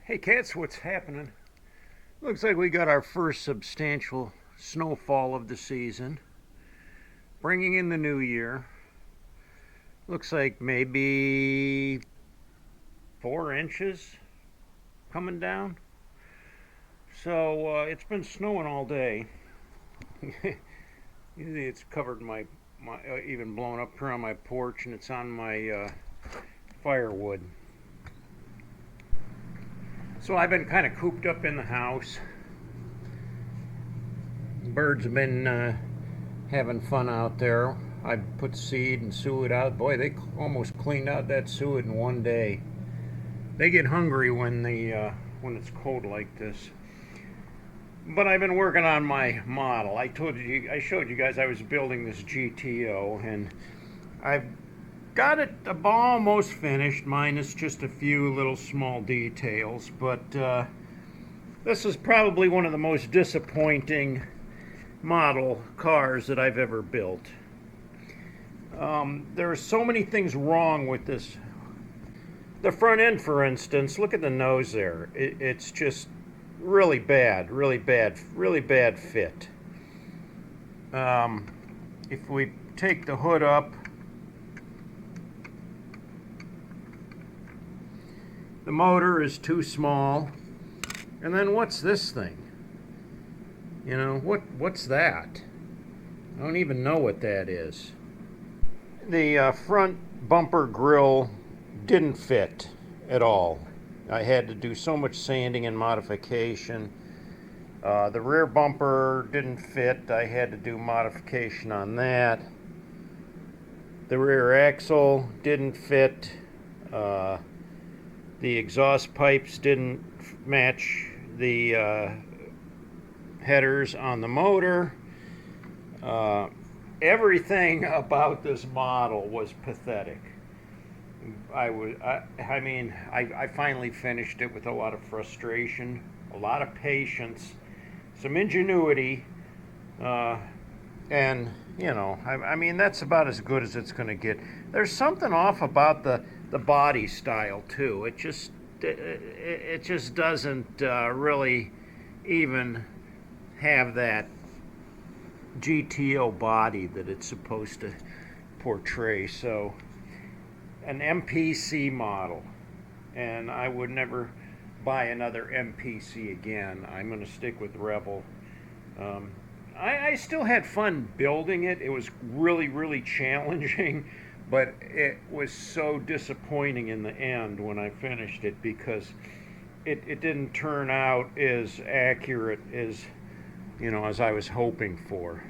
Hey cats, what's happening? Looks like we got our first substantial snowfall of the season, bringing in the new year. Looks like maybe 4 inches coming down. So it's been snowing all day. It's covered my even blown up here on my porch, and it's on my firewood. So I've been kind of cooped up in the house. Birds have been having fun out there. I put seed and suet out. Boy, they almost cleaned out that suet in one day. They get hungry when it's cold like this. But I've been working on my model. I showed you guys I was building this GTO, and I've got it almost finished, minus just a few little small details. But this is probably one of the most disappointing model cars that I've ever built. There are so many things wrong with this. The front end, for instance, look at the nose there. It's just really bad fit. If we take the hood up, the motor is too small. And then what's this thing? You know, what's that? I don't even know what that is. The front bumper grill didn't fit at all. I had to do so much sanding and modification. The rear bumper didn't fit. I had to do modification on that. The rear axle didn't fit. The exhaust pipes didn't match the headers on the motor. Everything about this model was pathetic. I finally finished it with a lot of frustration, a lot of patience, some ingenuity, and I mean that's about as good as it's going to get. There's something off about the body style too. It just doesn't really even have that GTO body that it's supposed to portray. So an MPC model, and I would never buy another MPC again. I'm going to stick with Rebel. I still had fun building it. It was really challenging, but it was so disappointing in the end when I finished it, because it didn't turn out as accurate as as I was hoping for.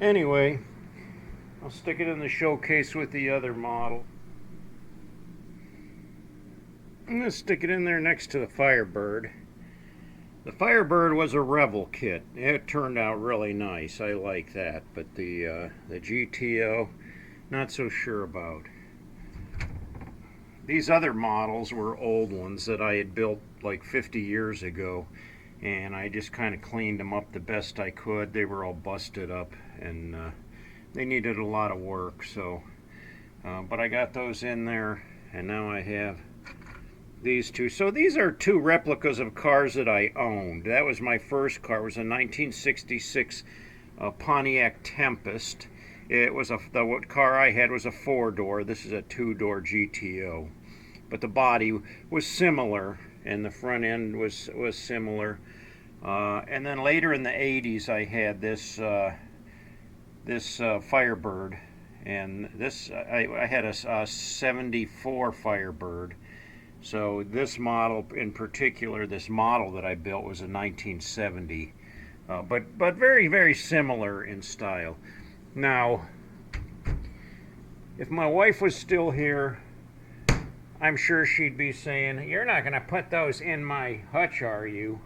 Anyway, I'll stick it in the showcase with the other model. I'm going to stick it in there next to the Firebird. The Firebird was a Rebel kit. It turned out really nice. I like that. But the GTO, not so sure about. These other models were old ones that I had built like 50 years ago, and I just kind of cleaned them up the best I could. They were all busted up, and they needed a lot of work. So, but I got those in there, and now I have these two. So these are two replicas of cars that I owned. That was my first car. It was a 1966 Pontiac Tempest. It was the car I had was a 4-door. This is a 2-door GTO. But the body was similar, and the front end was similar. And then later in the 80s, I had this Firebird, and this I had a 74 Firebird. So this model in particular, this model that I built, was a 1970, but very similar in style. Now, if my wife was still here, I'm sure she'd be saying, "You're not going to put those in my hutch, are you?"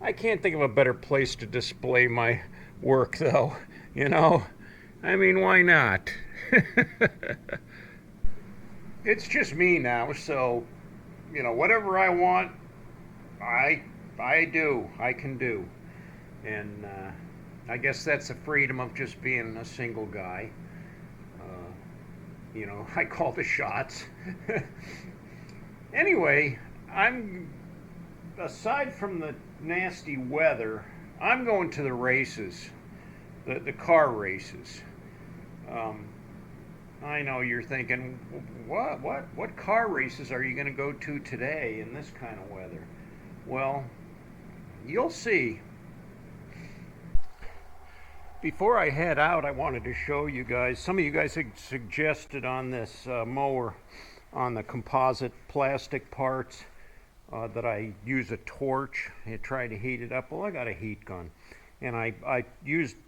I can't think of a better place to display my work, though. I mean, why not? It's just me now, so whatever I want, I can do. And I guess that's the freedom of just being a single guy. You know, I call the shots. Anyway, aside from the nasty weather, I'm going to the races, the car races. I know you're thinking, what car races are you going to go to today in this kind of weather? Well, you'll see. Before I head out, I wanted to show you guys, some of you guys had suggested on this mower, on the composite plastic parts, that I use a torch and try to heat it up. Well, I got a heat gun, and I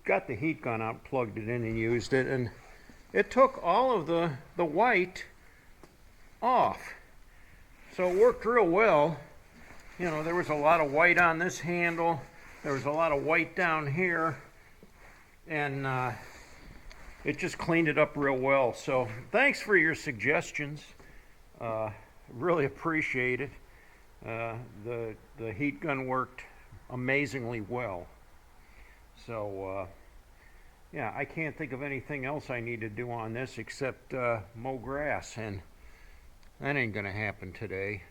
got the heat gun out, plugged it in and used it, and it took all of the white off. So it worked real well. You know, there was a lot of white on this handle, there was a lot of white down here, and it just cleaned it up real well. So thanks for your suggestions. Really appreciate it. The heat gun worked amazingly well. So yeah, I can't think of anything else I need to do on this except mow grass, and that ain't gonna happen today.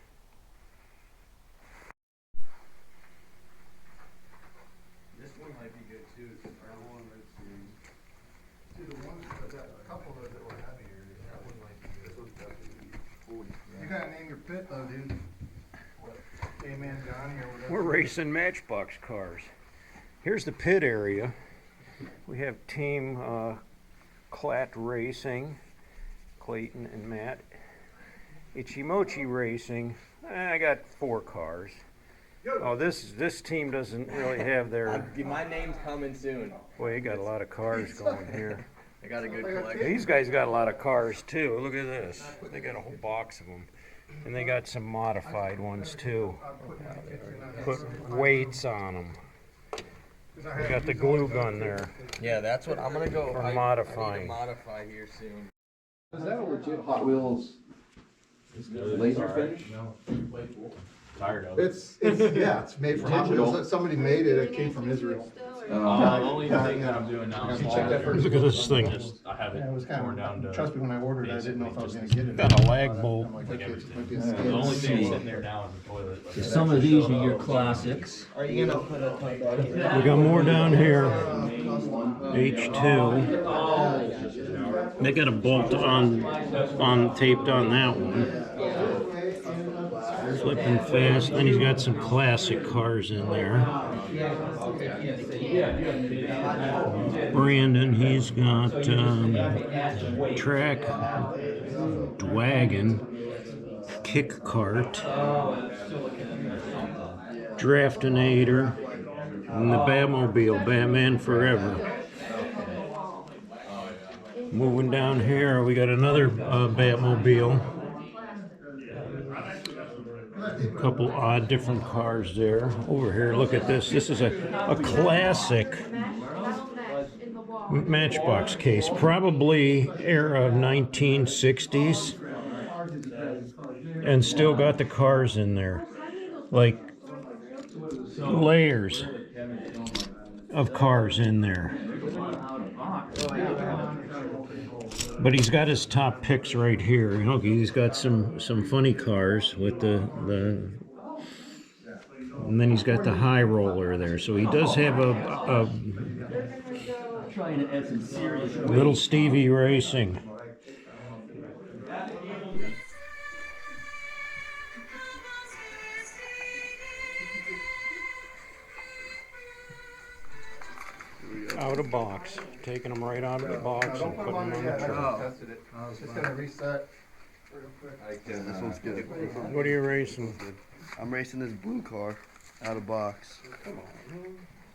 This one might be good too. See the ones, a couple of that were heavier. That one might be good. This one's definitely 40. You gotta name your pit though, dude. What? Amen, Johnny, or whatever. We're racing Matchbox cars. Here's the pit area. We have Team Clat Racing, Clayton and Matt. Itchymoche Racing. I got 4 cars. Oh, this team doesn't really have their. My name's coming soon. Boy, you got a lot of cars going here. I got a good collection. These guys got a lot of cars too. Look at this. They got a whole box of them. And they got some modified ones too. Put weights on them. We got the glue gun there. Yeah, that's what I'm gonna go. For I modifying. need to modify here soon. Is that a legit Hot Wheels laser finish? Tired of it. It's made for Hot Wheels. Somebody made it. It came from Israel. The only thing that I'm doing now is check that first. Look at this thing. I have it torn down to. Trust me, when I ordered it, I didn't know if I was going to get it. Got a lag bolt. I'm like, okay, it might be a The scam. only only thing thing sitting there now is the toilet. Some of these are your classics. Are you gonna put a? We got more down here. H2. They got a bolt on taped on that one. Flipping fast. Then he's got some classic cars in there. Brandon, he's got track wagon, kick cart, draftinator, and the Batmobile, Batman Forever. Moving down here, we got another Batmobile. A couple odd different cars there. Over here, look at this. This is a classic Matchbox case, probably era of 1960s, and still got the cars in there, like layers of cars in there. But he's got his top picks right here. Okay, he's got some funny cars with the and then he's got the high roller there. So he does have a little Stevie Racing. Out of box, taking them right out of the box and putting them on the truck. Tested it. It's just going to reset real quick. This one's good. What are you racing? I'm racing this blue car out of box.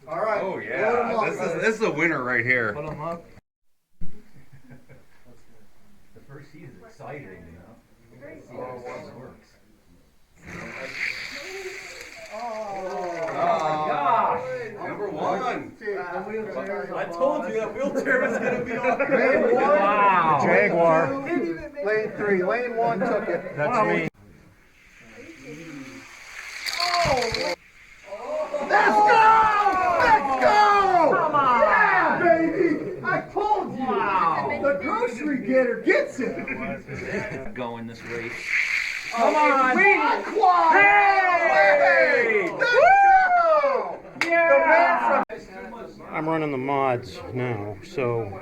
All right. Oh yeah, this is a winner right here. Put them up. The first heat is exciting, you know. See how it works. Oh gosh! Number 1. I told you that wheelchair was gonna be on. Lane 1. Wow. Jaguar. Lane 3. Lane 1 took it. That's me. Let's go! Wintery getter gets it. Going this race. Come on! Hey! Let's go! Yeah! I'm running the mods now, so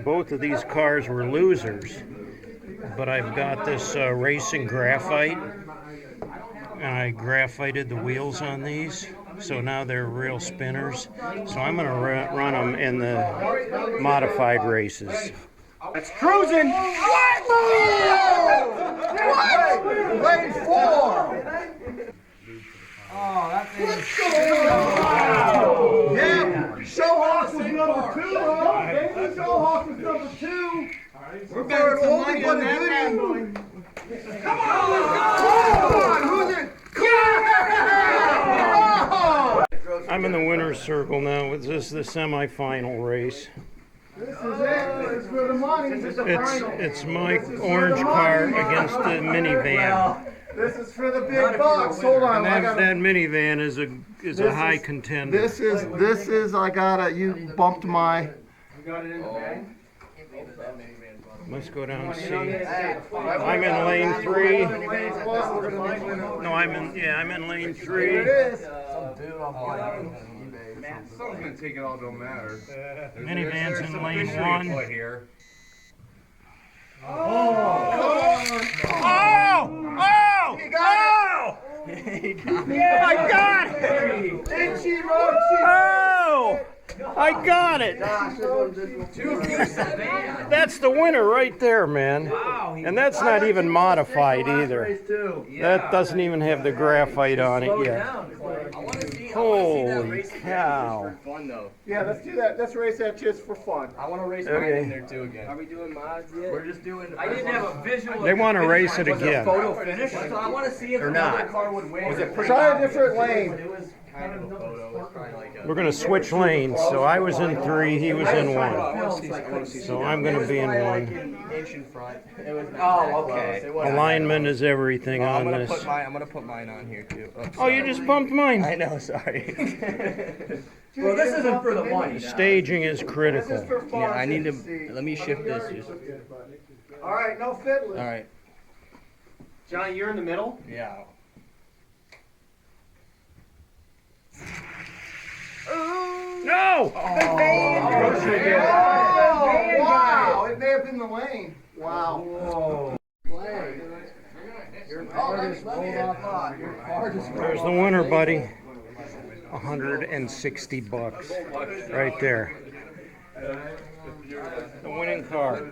both of these cars were losers, but I've got this racing graphite, and I graphited the wheels on these, so now they're real spinners. So I'm going to run them in the modified races. It's cruising! What? Lane 4! Let's go! Yeah! Showhawk was number 2, huh? Baby Showhawk was number 2. We're better than money on that one. Come on! Who's it? I'm in the winner's circle now. This is the semifinal race. This is it. It's for the money. It's my orange car against the minivan. This is for the big bucks. Hold on. And that minivan is a high contender. This is, I gotta, you bumped my. You got it in the bag? Let's go down and see. I'm in lane 3. No, I'm in lane 3. Here it is. Someone's gonna take it all, don't matter. Minivan's in lane 1. Here. I got it! Itchymoche. Oh! I got it! That's the winner right there, man. And that's not even modified either. That doesn't even have the graphite on it yet. Holy cow. Yeah, let's do that. Let's race that just for fun. I want to race Okay. mine in there too again. Are we doing mods yet? We're just doing. I didn't have a visual. They want to race it again. Photo finish. So I want to see if another car would win. Try a different lane. It was kind of a photo. It was probably like a. We're going to switch lanes, so I was in 3, he was in 1. So I'm going to be in 1. Inch in front. It was oh, okay. Alignment is everything on this. I'm gonna put mine on here too. Oh, you just bumped mine. I know, sorry. Well, this isn't for the money. Staging is This is critical. for fun. Yeah, I need just to. see. Let me shift this. Just, All right, no fiddling. all right. Johnny, you're in the middle? Yeah. No! Oh, wow! It may have been the lane. Wow. There's the winner, buddy. $160 right there. The winning car.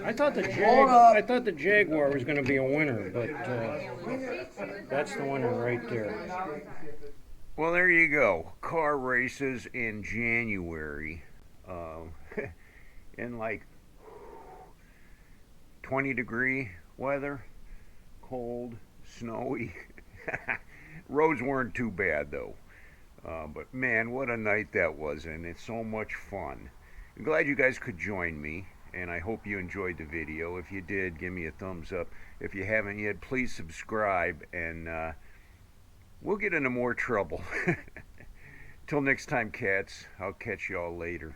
I thought the Jaguar was going to be a winner, but that's the winner right there. Well, there you go. Car races in January, in like 20-degree weather, cold, snowy. Roads weren't too bad though. But man, what a night that was, and it's so much fun. I'm glad you guys could join me, and I hope you enjoyed the video. If you did, give me a thumbs up. If you haven't yet, please subscribe, and we'll get into more trouble. Till next time, cats. I'll catch y'all later.